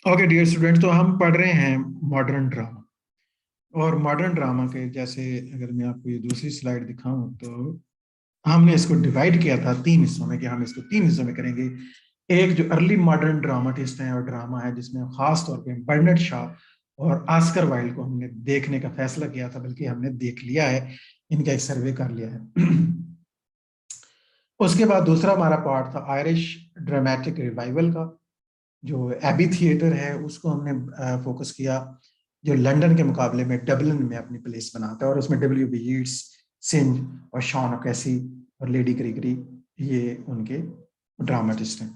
Okay dear student, तो हम पढ़ रहे हैं मॉडर्न ड्रामा। और मॉडर्न ड्रामा के जैसे, अगर मैं आपको ये दूसरी स्लाइड दिखाऊं तो हमने इसको डिवाइड किया था तीन हिस्सों में, कि हम इसको तीन हिस्सों में करेंगे। एक जो अर्ली मॉडर्न ड्रामाटिस्ट है और ड्रामा है, जिसमें खास तौर पे बर्नर्ड शॉ और ऑस्कर वाइल्ड को हमने देखने का फैसला किया था, बल्कि हमने देख लिया है, इनका एक सर्वे कर लिया है। उसके बाद दूसरा हमारा पार्ट था आयरिश ड्रामेटिक रिवाइवल का, जो एबी थिएटर है उसको हमने फोकस किया, जो लंदन के मुकाबले में डबलिन में अपनी प्लेस बनाता है, और उसमें डब्ल्यू बी यीट्स, सिंज और शॉन ओकेसी और लेडी क्रिगरी, ये उनके ड्रामाटिस्ट हैं।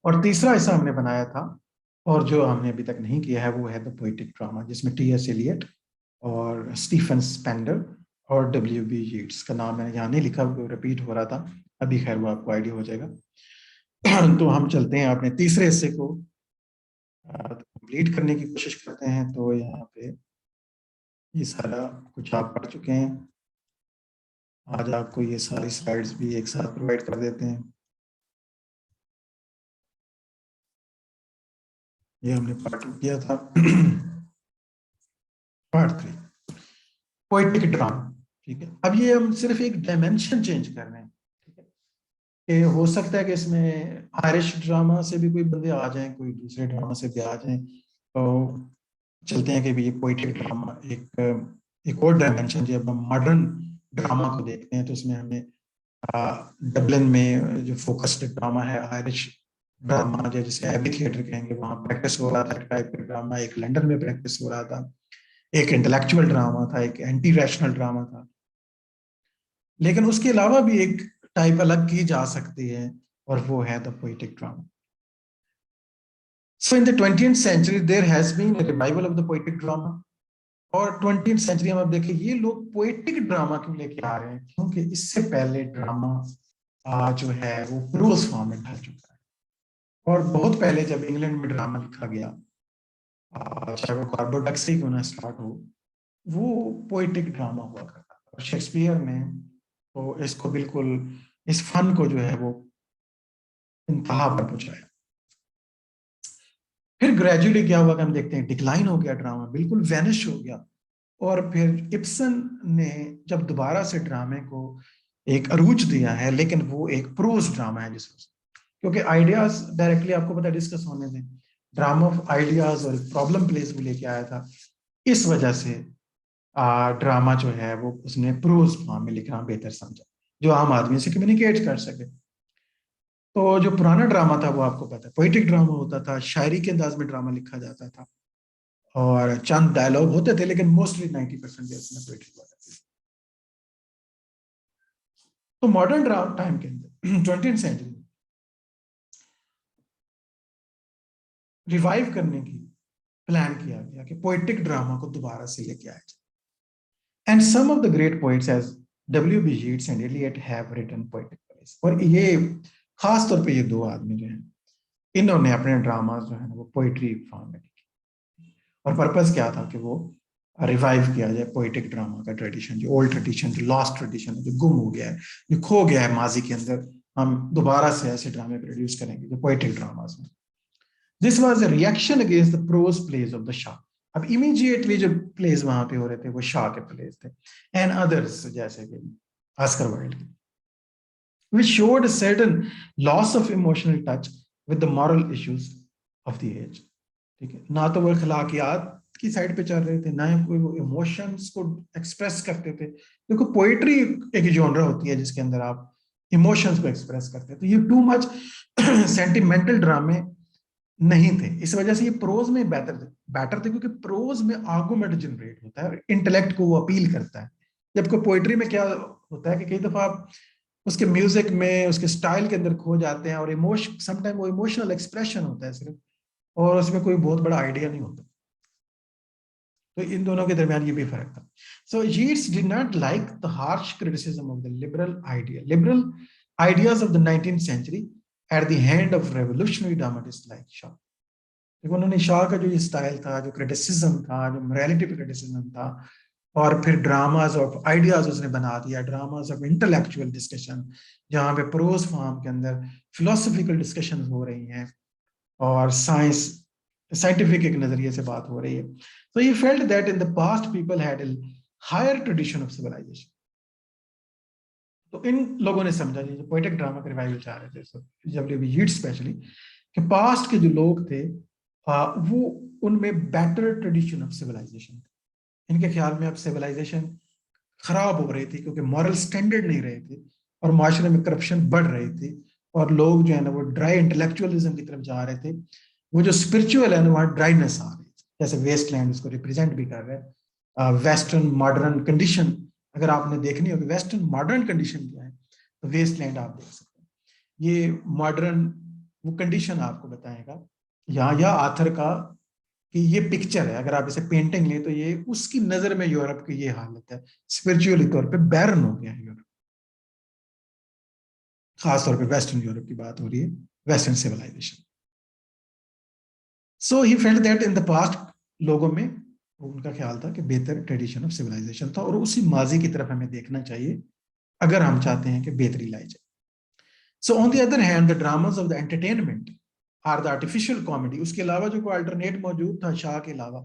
और तीसरा हिस्सा हमने बनाया था, और जो हमने अभी तक नहीं किया है, वो है द पोइटिक ड्रामा, जिसमें टी एस एलियट और स्टीफन स्पेंडर और डब्ल्यू बी यीट्स का नाम मैंने यहाँ नहीं लिखा, वो रिपीट हो रहा था अभी, खैर वो आपको आइडिया हो जाएगा। तो हम चलते हैं अपने तीसरे हिस्से को कंप्लीट करने की कोशिश करते हैं। तो यहाँ पे ये सारा कुछ आप पढ़ चुके हैं। आज आपको ये सारी स्लाइड्स भी एक साथ प्रोवाइड कर देते हैं। ये हमने पार्ट 2 किया था। Part 3 poetic drama. ठीक है, अब ये हम सिर्फ एक डायमेंशन चेंज कर रहे हैं। ठीक है, कि हो सकता है कि इसमें आयरिश ड्रामा से भी कोई बंदे आ जाएं, कोई दूसरे ड्रामा से भी आ जाएं। तो चलते हैं कि ये पोइट्री ड्रामा एक और डायमेंशन, जब हम मॉडर्न ड्रामा को देखते हैं तो इसमें हमें डबलिन में जो फोकस्ड ड्रामा है, आयरिश ड्रामा, जिसे एबी थिएटर कहेंगे, वहाँ प्रैक्टिस हो रहा था टाइप का ड्रामा। एक लंदन में प्रैक्टिस हो रहा था, एक इंटेलेक्चुअल ड्रामा था, एक एंटी रैशनल ड्रामा था। लेकिन उसके अलावा भी एक टाइप अलग की जा सकती है, और वो है the poetic drama. So in the 20th century there has been a revival of the poetic drama। और 20th सेंचुरी में आप देखिए ये लोग पोएटिक ड्रामा क्यों लेके आ रहे हैं, क्योंकि इससे पहले ड्रामा जो है वो प्रोज फॉर्म में ढल चुका है। और बहुत पहले जब इंग्लैंड में ड्रामा लिखा गया, चाहे वो कार्बोडक्स से क्यों ना स्टार्ट हो, वो पोएटिक ड्रामा हुआ करता था। और शेक्सपियर ने तो इसको बिल्कुल, इस फन को जो है वो इंतहा पर पहुंचाया। फिर ग्रेजुअली क्या हुआ कि हम देखते हैं डिक्लाइन हो गया, ड्रामा बिल्कुल वैनिश हो गया। और फिर इब्सन ने जब दोबारा से ड्रामे को एक अरूज दिया है, लेकिन वो एक प्रोज ड्रामा है जिसको, क्योंकि आइडियाज डायरेक्टली आपको पता डिस्कस होने दें, ड्रामा ऑफ आइडियाज और प्रॉब्लम प्लेस भी लेके आया था। इस वजह से ड्रामा जो है वो उसने प्रोज फॉर्म में लिखना बेहतर समझा, जो आम आदमी से कम्युनिकेट कर सके। तो जो पुराना ड्रामा था वो आपको पता है पोइटिक ड्रामा होता था, शायरी के अंदाज में ड्रामा लिखा जाता था, और चंद डायलॉग होते थे, लेकिन मोस्टली 90% उसमें पोइट्री हुआ करती थी। तो मॉडर्न टाइम के अंदर 20th सेंचुरी में रिवाइव करने की प्लान किया गया कि पोइटिक ड्रामा को दोबारा से लेके आया जाए। And some of the great poets as W B Yeats and Eliot have written poetic plays. और ये खास तौर पे ये दो आदमी जो हैं, इन्होंने अपने ड्रामा जो है ना वो पोइट्री फॉर्म में लिखे। और पर्पस क्या था कि वो रिवाइव किया जाए पोइटिक ड्रामा का ट्रेडिशन, जो ओल्ड ट्रेडिशन, जो लॉस्ट ट्रेडिशन है, जो गुम हो गया है, जो खो गया है माजी के अंदर। हम दोबारा से ऐसे ड्रामे प्रोड्यूस करेंगे जो पोइटिक ड्रामास में। This was a reaction against the prose plays of the Shaw. अब इमीडिएटली जो प्लेज वहां पे हो रहे थे वो शाह के प्लेज थे, एंड अदर्स जैसे कि Oscar Wilde, which showed a certain loss of emotional touch with the moral issues of the age। ठीक है, ना तो वो अखलाकियात की साइड पे चल रहे थे, ना ही कोई वो इमोशंस को एक्सप्रेस करते थे। देखो पोएट्री एक जॉनरा होती है जिसके अंदर आप इमोशंस को एक्सप्रेस करते हैं, तो ये टू मच सेंटिमेंटल ड्रामे नहीं थे। इस वजह से ये प्रोज में बेटर थे, क्योंकि प्रोज में आर्गुमेंट जनरेट होता है, इंटेलेक्ट को वो अपील करता है। जबकि पोएट्री में क्या होता है कि कई दफा आप उसके म्यूजिक में, उसके स्टाइल के अंदर खो जाते हैं, और इमोशन समटाइम वो इमोशनल एक्सप्रेशन होता है सिर्फ, और उसमें कोई बहुत बड़ा आइडिया नहीं होता। तो इन दोनों के दरमियान ये भी फर्क था। So Yeats did not like the harsh criticism of the liberal ideas of the 19th century at the hand of revolutionary dramatist like Shaw. देखो उन्होंने शाह का जो ये स्टाइल था, जो क्रिटिसिज्म था, जो मोरालिटी पे क्रिटिसिज्म था, और फिर ड्रामाज ऑफ आइडियाज उसने बना दिया, ड्रामाज ऑफ इंटेलेक्चुअल डिस्कशन, जहाँ पे प्रोज फॉर्म के अंदर फिलोसफिकल डिस्कशन हो रही हैं, और साइंटिफिक एक नजरिए से बात हो रही है। तो ये felt that in the past people had a higher tradition of civilisation. तो इन लोगों ने समझा, जो पोएटिक ड्रामा का रिवाइवल चाह रहे थे डब्ल्यू बी स्पेशली, कि पास्ट के जो लोग थे वो उनमें बेटर ट्रेडिशन ऑफ सिविलाइजेशन थे। इनके ख्याल में अब सिविलाइजेशन खराब हो रही थी क्योंकि मॉरल स्टैंडर्ड नहीं रहे थे और माशरे में करप्शन बढ़ रही थी और लोग जो है ना वो ड्राई इंटेलेक्चुअलिज्म की तरफ जा रहे थे। वो जो स्पिरिचुअल है ना वहाँ ड्राइनेस आ रही थी, जैसे वेस्ट लैंड उसको रिप्रेजेंट भी कर रहे हैं। वेस्टर्न मॉडर्न कंडीशन अगर आपने देखनी होगी, वेस्टर्न मॉडर्न कंडीशन क्या है, तो वेस्ट लैंड आप देख सकते हैं। ये मॉडर्न वो कंडीशन आपको बताएगा यहाँ या आथर का कि ये पिक्चर है, अगर आप इसे पेंटिंग लें तो ये उसकी नजर में यूरोप की ये हालत है, स्पिरिचुअली तौर पे बैरन हो गया है यूरोप। खासतौर पे वेस्टर्न यूरोप की बात हो रही है, western civilisation. So he felt that in the past लोगों में उनका ख्याल था कि बेहतर ट्रेडिशन ऑफ सिविलाइजेशन था और उसी माजी की तरफ हमें देखना चाहिए अगर हम चाहते हैं कि बेहतरी लाई जाए। So on the other hand the dramas of the entertainment are the artificial comedy. उसके अलावा जो कोई अल्टरनेट मौजूद था शाह के अलावा,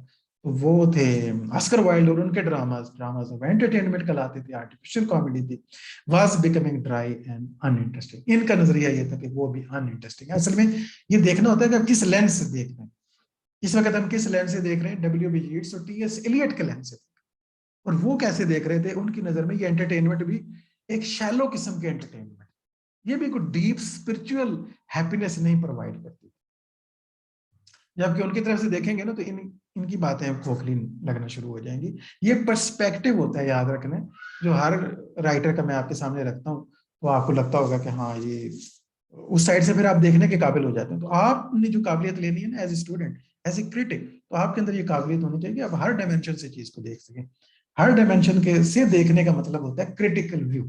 तो वो थे ऑस्कर वाइल्ड और उनके ड्रामास, ड्रामास ऑफ एंटरटेनमेंट कहलाते थे, आर्टिफिशियल कॉमेडी थी, was becoming dry and uninteresting. इनका नजरिया ये था कि वो भी अनइंटरेस्टिंग है। असल में ये देखना होता है कि आप किस लेंस से देख रहे हैं। इस वक्त हम किस लेंस से देख रहे हैं, डब्ल्यू बी येट्स और टी एस एलियट के लेंस से, और वो कैसे देख रहे थे। उनकी नजर में ये एंटरटेनमेंट भी एक शैलो किस्म के एंटरटेनमेंट, ये भी कोई डीप स्पिरिचुअल हैप्पीनेस नहीं प्रोवाइड करती। जबकि उनकी तरफ से देखेंगे ना तो इनकी बातें खोखली लगना शुरू हो जाएंगी। ये पर्सपेक्टिव होता है, याद रखना, जो हर राइटर का मैं आपके सामने रखता हूँ, तो आपको लगता होगा कि हाँ ये उस साइड से फिर आप देखने के काबिल हो जाते हैं। तो आपने जो काबिलियत लेनी है ना as a student, as a critic, तो आपके अंदर ये काबिलियत होनी चाहिए कि आप हर डायमेंशन से चीज को देख सकें। हर डायमेंशन के से देखने का मतलब होता है क्रिटिकल व्यू।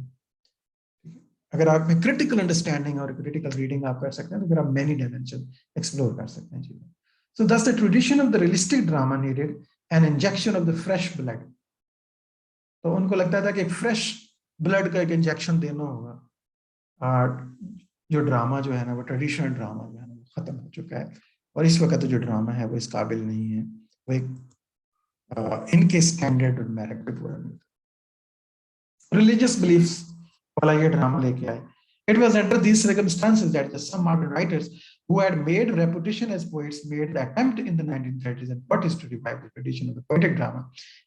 अगर आप में क्रिटिकल अंडरस्टैंडिंग और क्रिटिकल रीडिंग आप कर सकते हैं तो फिर आप मेनी डायमेंशन एक्सप्लोर कर सकते हैं चीजें। सो दस the tradition of the realistic drama needed an injection of the fresh blood. तो उनको लगता था कि एक फ्रेश ब्लड का एक इंजेक्शन देना होगा। जो ड्रामा जो है ना वो ट्रेडिशनल ड्रामा जो है ना वो खत्म हो चुका है और इस वक्त जो ड्रामा है वो इस काबिल नहीं है, वो एक इनके स्टैंडर्ड और मेरिट पे पूरा नहीं। रिलीजियस बिलीफ्स वाला ये ड्रामा लेके आए। It was under these circumstances that some modern writers who had made reputation as poets made the attempt in the 1930s and 40s to revive the tradition of the poetic drama,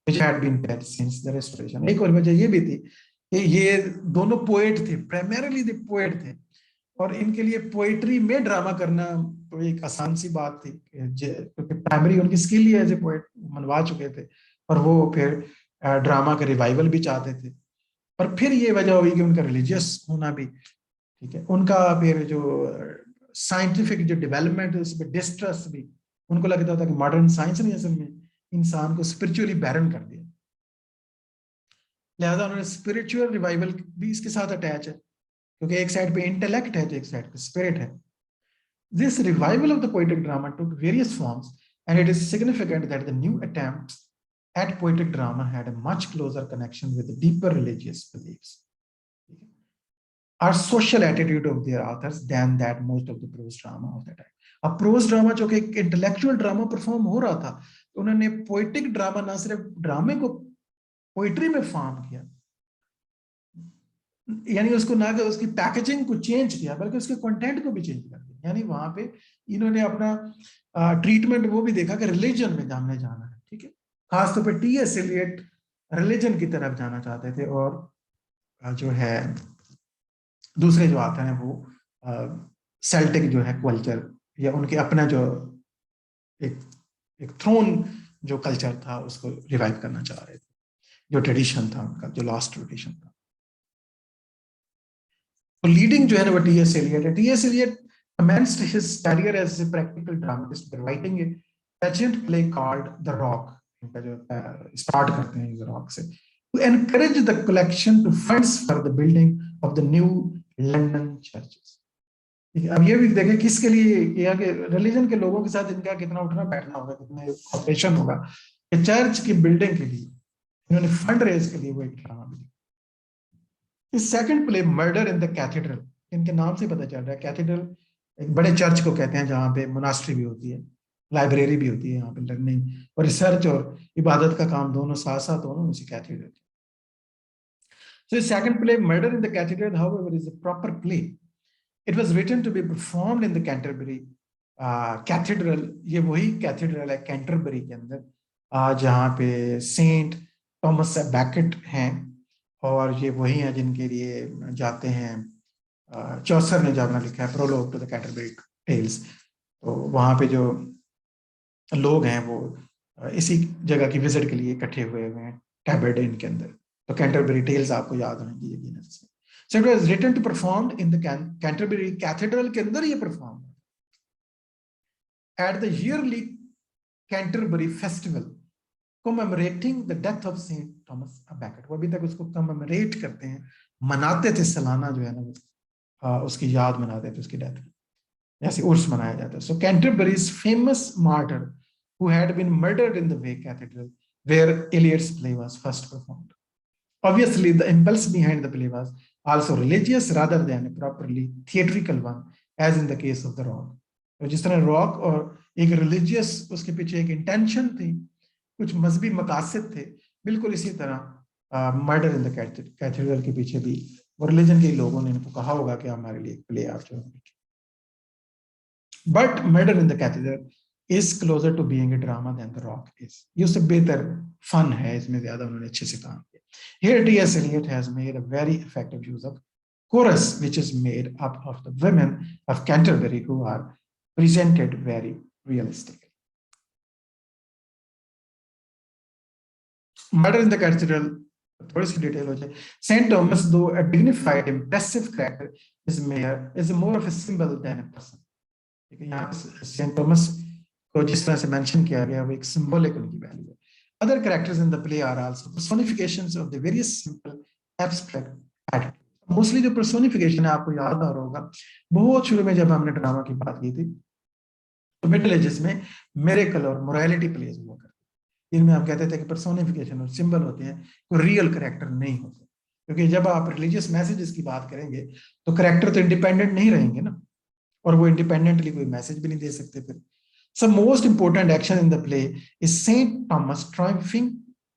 which had been dead since the Restoration. एक और वजह ये भी थी कि ये दोनों poet थे, प्राइमरीली द पोएट थे, और इनके लिए पोएट्री में ड्रामा करना तो एक आसान सी बात थी क्योंकि प्राइमरी उनकी स्किल ही एज ए पोएट मनवा चुके थे, और वो फिर ड्रामा का रिवाइवल भी चाहते थे। और फिर ये वजह हुई कि उनका रिलीजियस होना भी, ठीक है, उनका फिर जो साइंटिफिक जो डेवलपमेंट है उस पर डिस्ट्रस्ट भी, उनको लगता था कि मॉडर्न साइंस ने असल में इंसान को स्पिरिचुअली बैरन कर दिया। लिहाजा उन्होंने स्पिरिचुअल रिवाइवल भी इसके साथ अटैच है, क्योंकि एक साइड पे इंटेलेक्ट है तो एक साइड पे स्पिरिट है। This revival of the poetic drama took various forms and it is significant that the new attempts at poetic drama had a much closer connection with the deeper religious beliefs or social attitude of their authors than that most of the prose drama of that time. अब pros drama जो कि एक intellectual drama perform हो रहा था, तो उन्होंने poetic drama ना सिर्फ ड्रामे को पोएट्री में फॉर्म किया, यानी उसको ना कि उसकी पैकेजिंग को चेंज किया बल्कि उसके कंटेंट को भी चेंज कर दिया। यानी वहां पे इन्होंने अपना ट्रीटमेंट वो भी देखा कि रिलीजन में हमने जाना है, ठीक है। खासतौर पर टी एस एलियट रिलीजन की तरफ जाना चाहते थे, और जो है दूसरे जो आते हैं वो सेल्टिक जो है कल्चर या उनके अपना जो एक एक थ्रोन जो कल्चर था उसको रिवाइव करना चाह रहे थे, जो ट्रेडिशन था उनका, जो लास्ट ट्रेडिशन था। तो लीडिंग जो है ना वो टी एस एलियट है। T S Eliot commenced his career as a practical dramatist by writing a pageant play called The Rock, इनका जो स्टार्ट करते हैं The Rock से, to encourage the collection to funds for the building of the new London churches। अब ये भी देखें किसके लिए, यहाँ के रिलीजन के लोगों के साथ इनका कितना उठना बैठना होगा, कितना कॉपरेशन होगा कि चर्च की बिल्डिंग के लिए इन्होंने फंड रेज के लिए वो एक ड्रामा भी। Second play murder in the cathedral, इनके नाम से पता चल रहा है कैथेड्रल एक बड़े चर्च को कहते हैं जहाँ पे मोनास्ट्री भी होती है, लाइब्रेरी भी होती है, यहाँ पे लर्निंग और रिसर्च और इबादत का काम दोनों साथ साथ दोनों उसी कैथेड्रल होती है. So the second play, Murder in the Cathedral, however, is a proper play. It was written to be performed in the Canterbury Cathedral. ये वही कैथेड्रल है कैंटरबरी के अंदर जहाँ पे सेंट थॉमस बैकेट हैं, और ये वही हैं जिनके लिए जाते हैं. चौसर ने जो अपना लिखा है prologue to the Canterbury Tales, तो वहाँ पे जो लोग हैं वो इसी जगह की विजिट के लिए इकट्ठे हुए हुए हैं टैबरडेन के अंदर. तो कैंटरबरी टेल्स आपको याद होने की यकीन है. So it was written to perform in the Canterbury Cathedral के अंदर ये perform at the yearly Canterbury Festival commemorating the death of Saint Thomas a Becket. वो अभी तक उसको commemorate करते हैं, मनाते थे सालाना जो है ना उसकी याद मनाते थे उसकी डेथ, जैसे उर्स मनाया जाता है. So Canterbury's famous martyr who had been murdered in the Way Cathedral where Eliot's play was first performed. Obviously, the impulse behind the play was also religious rather than a properly theatrical one, as in the case of the Rock. तो जिस तरह rock और एक religious उसके पीछे एक intention थी, कुछ मजहबी मकासद थे, बिल्कुल इसी तरह मर्डर इन द कैथेड्रल के पीछे भी वो रिलीजन के लोगों ने इनको कहा होगा कि हमारे लिए एक प्ले आप जो. But murder in the cathedral is closer to being a drama than The Rock is. ये उससे बेहतर फन है, इसमें ज्यादा उन्होंने अच्छे से काम किया. Here T.S. Eliot has made a very effective use of chorus, which is made up of the women of Canterbury who are presented very realistically. Murder in the Cathedral, थोड़ी सी डिटेल हो जाए. Saint Thomas, though a dignified, impressive character, is more of a symbol than a person. यहाँ Saint Thomas को जिस तरह से mention किया गया वो एक सिंबॉलिक उनकी वैल्यू है. Other characters in the play are also personifications of the various simple abstract attitudes. Mostly जो personification है आपको याद आ रहा होगा, बहुत शुरू में जब हमने ड्रामा की बात की थी तो मिडिल एजेस में मिरेकल और मोरालिटी प्लेज हुआ करते, इनमें हम कहते थे कि पर्सोनिफिकेशन और सिंबल होते हैं, कोई रियल करेक्टर नहीं होते, क्योंकि जब आप रिलीजियस मैसेजेस की बात करेंगे तो करेक्टर तो इंडिपेंडेंट नहीं रहेंगे ना, और वो इंडिपेंडेंटली कोई मैसेज भी नहीं दे सकते. फिर So most important action in the play is Saint Thomas triumphing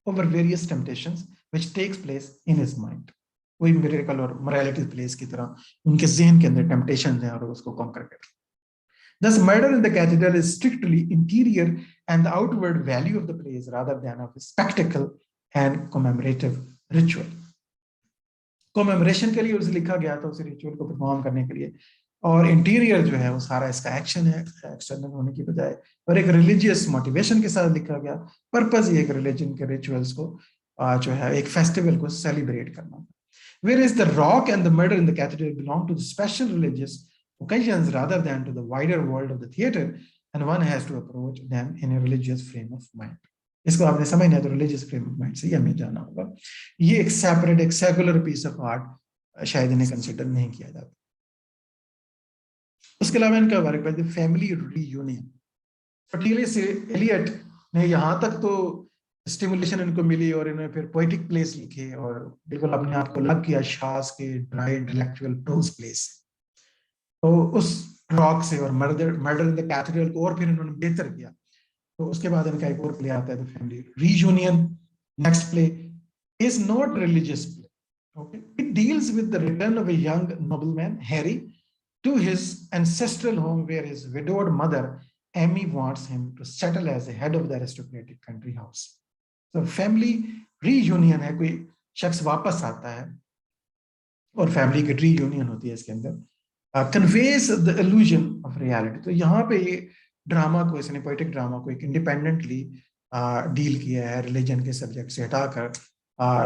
over various temptations which takes place in his mind. वही मिरेकल और मोरालिटी प्लेस की तरह उनके ज़हन के अंदर टेम्पटेशन है और उसको कॉन्कर करते हैं. Thus, murder in the cathedral is strictly interior, and the outward value of the play is rather than of a spectacle and commemorative ritual. Commemoration के लिए उसे लिखा गया था, उसे रिचुअल को परफॉर्म करने के लिए, और इंटीरियर जो है वो सारा इसका एक्शन है एक्सटर्नल होने की बजाय, और एक रिलीजियस मोटिवेशन के साथ लिखा गया. पर्पस ये एक रिलीजन के रिचुअल्स को जो है एक फेस्टिवल को सेलिब्रेट करना. Whereas the rock and the murder in the cathedral belong to the special religious occasions rather than to the wider world of the theater, and one has to approach them in a religious frame of mind. इसको आपने समझना है तो religious frame of mind से हमें जाना होगा. ये एक सेपरेट एक सेकुलर पीस ऑफ आर्ट शायद इन्हें कंसिडर नहीं किया जाता. उसके अलावा इनका वर्क है the family reunion. Particularly Eliot ने यहाँ तक तो स्टिमुलेशन इनको मिली और इन्होंने फिर पोएटिक प्लेस लिखे और बिल्कुल अपने आप को अलग किया शास के ड्राई इंटेलेक्चुअल प्रोज प्लेस. तो उस रॉक से और मर्डर इन द कैथेड्रल को और फिर इन्होंने बेहतर किया. तो उसके बाद इनका एक और प्ले आता है the family reunion. Next play is not religious play. Okay, it deals with the return of a young nobleman, Harry, to his ancestral home where his widowed mother, Amy, wants him to settle as the head of the aristocratic country house. So family reunion है, कोई शख्स वापस आता है और family की reunion होती है इसके अंदर. Conveys the illusion of reality. तो यहाँ पे ये ड्रामा को, इसने पोएटिक ड्रामा को एक इंडिपेंडेंटली डील किया है रिलीजन के सब्जेक्ट से हटाकर,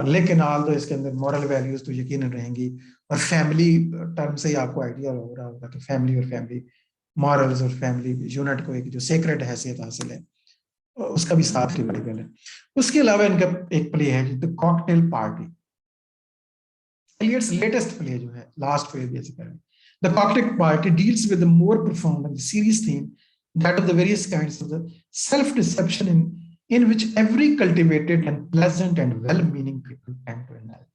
लेकिन आल तो इसके अंदर मॉरल वैल्यूज तो यकीनन रहेंगी, और फैमिली टर्म से ही आपको आइडिया हो रहा होगा कि फैमिली और फैमिली मॉरल्स और फैमिली यूनिट को एक जो सेक्रेट हैसियत हासिल है उसका भी साथ रिवाइवल है. उसके अलावा इनका एक प्ले है the cocktail party. Eliot's latest play जो है last play basically. The cocktail party deals with the more profound and serious theme that of the various kinds of the self-deception in which every cultivated and pleasant and well-meaning people tend to indulge.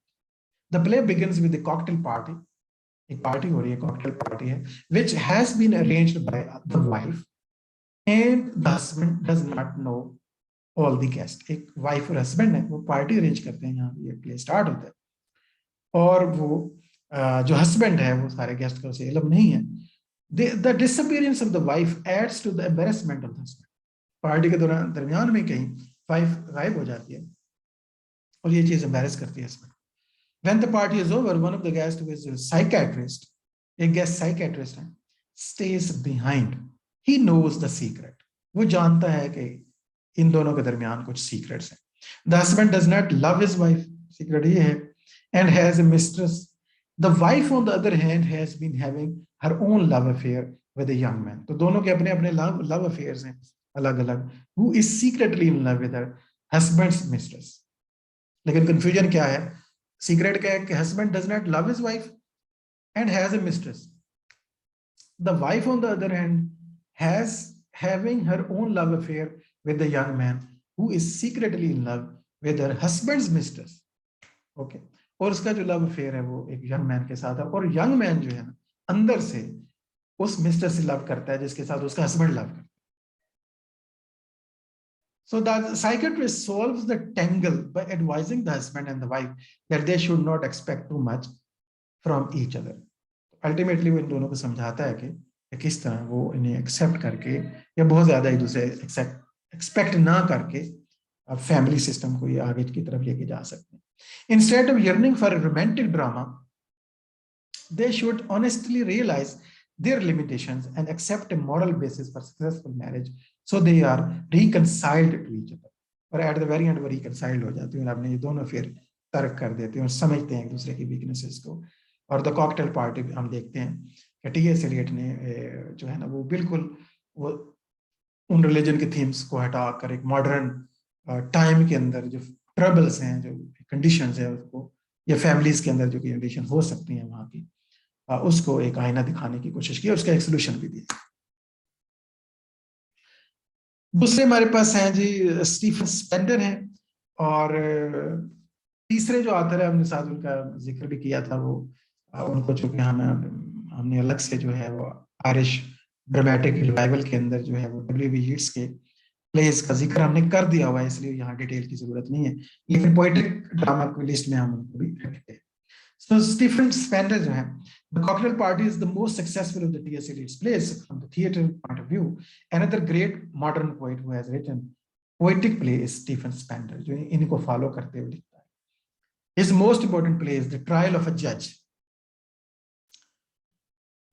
The play begins with the cocktail party एक party हो रही है, cocktail party है, which has been arranged by the wife and the husband does not know all the guests. एक wife और husband है, वो party arrange करते हैं, यहाँ ये प्ले स्टार्ट होता है, और वो जो हस्बैंड है वो सारे गेस्ट का उसे इल्म नहीं है. The disappearance of the wife adds to the embarrassment of the husband. Party के दौरान दरमियान में कहीं वाइफ गायब हो जाती है और ये चीज एम्बैरस करती है husband. When the party is over, one of the guests who is a psychiatrist, एक guest psychiatrist है, stays behind. He knows the secret. वो जानता है कि इन दोनों के दरमियान कुछ secrets हैं. The husband does not love his wife. Secret ये है, and has a mistress. The wife, on the other hand, has been having her own love affair with a young man. तो दोनों के अपने अपने love affairs हैं अलग अलग. Who is secretly in love with her husband's mistress. लेकिन confusion क्या है? Secret क्या है कि husband does not love his wife and has a mistress. The wife, on the other hand, has having her own love affair with the young man who is secretly in love with her husband's mistress. Okay. और उसका जो love affair है वो एक young man के साथ है, और यंग मैन जो है ना अंदर से उस मिस्टर से लव करता है जिसके साथ उसका हस्बैंड लव करता है. So the psychiatrist solves the tangle by advising the husband and the wife that they should not expect too much from each other. Ultimately वो इन दोनों को समझाता है कि किस तरह वो इन्हें एक्सेप्ट करके या बहुत ज्यादा एक दूसरे एक्सपेक्ट ना करके फैमिली सिस्टम को ये आगे की तरफ लेके जा सकते हैं. Instead of yearning for a romantic drama, they should honestly realize their limitations and accept a moral basis for successful marriage, so they are reconciled to each other. और at the very end वो reconciled हो जाते हैं और अपने ये दोनों फिर तर्क कर देते हैं और समझते हैं एक दूसरे की weaknesses को. और द कॉकटेल पार्टी हम देखते हैं कि टी.एस. एलियट ने जो है ना वो बिल्कुल वो उन रिलीजन के थीम्स को हटाकर एक मॉडर्न टाइम के अंदर जो ट्रबल्स हैं, जो कंडीशंस है उसको, या फैमिलीज के अंदर जो कंडीशन हो सकती हैं वहाँ की, उसको एक आईना दिखाने की कोशिश की, उसका एक सोल्यूशन भी दिया. दूसरे हमारे पास हैं जी स्टीफन स्पेंडर हैं, और तीसरे जो आथर है हमने साथ उनका जिक्र भी किया था, वो उनको चूंकि हमने अलग से जो है वो आयरिश ड्रामेटिक रिवाइवल के अंदर जो है वो W.B. यीट्स के प्लेस का जिक्र हमने कर दिया हुआ है, इसलिए यहाँ डिटेल की जरूरत नहीं है, लेकिन पोएटिक ड्रामा की लिस्ट में हम उनको भी रखते हैं. So Stephen Spender जो है, The Cocktail Party is the most successful of the T.S. Eliot's plays from the theatre point of view. Another great modern poet who has written poetic play is Stephen Spender, जो इनको follow करते हुए लिखता है. His most important play is The Trial of a Judge.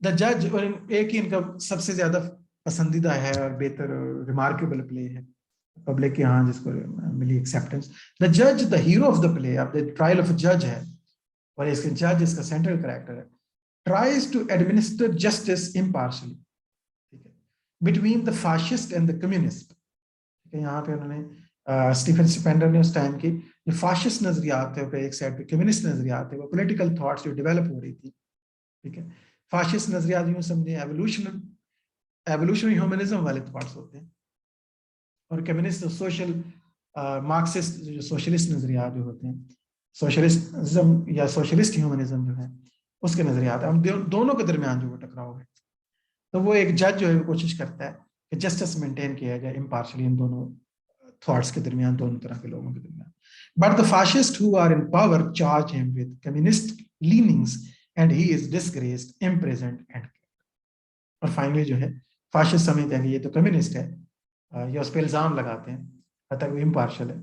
The Judge, और एक ही इनका सबसे ज्यादा पसंदीदा है और बेहतर रिमार्केबल प्ले है पब्लिक के यहाँ जिसको मिली एक्सेप्टेंस. द जज the hero of the play, अब द ट्रायल ऑफ जज है और इसके जज इसका सेंट्रल कैरेक्टर है, tries to administer justice impartially, ठीक है, between the fascist and the communist. ठीक है, यहाँ पे उन्होंने स्टीफन स्पेंडर ने उस टाइम की जो फाशिस्ट नजरियात थे एक साइड पे कम्युनिस्ट नजरियात थे, वो पॉलिटिकल थॉट्स जो डेवलप हो रही थी, ठीक है, फाशिस्ट नजरियात यूं समझे एवोल्यूशनरी ह्यूमनिज्म वाले थॉट्स होते हैं, और कम्युनिस्ट सोशल मार्क्सिस्ट जो सोशलिस्ट नजरियात जो होते हैं, सोशलिस्टिज्म या सोशलिस्ट ह्यूमनिज्म जो है उसके नजरियात, हम दोनों के दरमियान जो वो टकराव है. तो वो एक जज जो है वो कोशिश करता है कि जस्टिस मेंटेन किया जाए इम्पार्शियली इन दोनों थॉट्स के दरमियान, दोनों तरह के लोगों के दरमियान. But the fascist who are in power charge him with communist leanings and he is disgraced, imprisoned and. और फाइनली जो है फाशिस्ट समझते हैं कि ये तो कम्युनिस्ट है, या उस पर इल्जाम लगाते हैं अतः वो इम्पार्शियल है,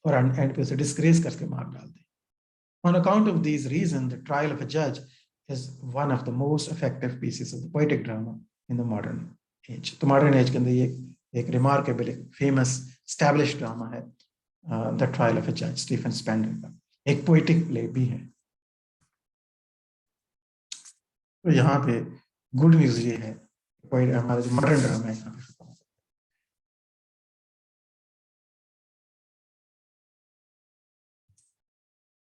और एंड पे उसे डिस्ग्रेस करके मार डालते हैं. On account of these reasons, The Trial of a Judge is one of the most effective pieces of the poetic drama in the modern age. तो modern age के अंदर ये एक remarkable, famous, established drama है, The Trial of a Judge, Stephen Spender का एक poetic play भी है. तो यहाँ पे गुड न्यूज ये है, हमारा जो मॉडर्न ड्रामा है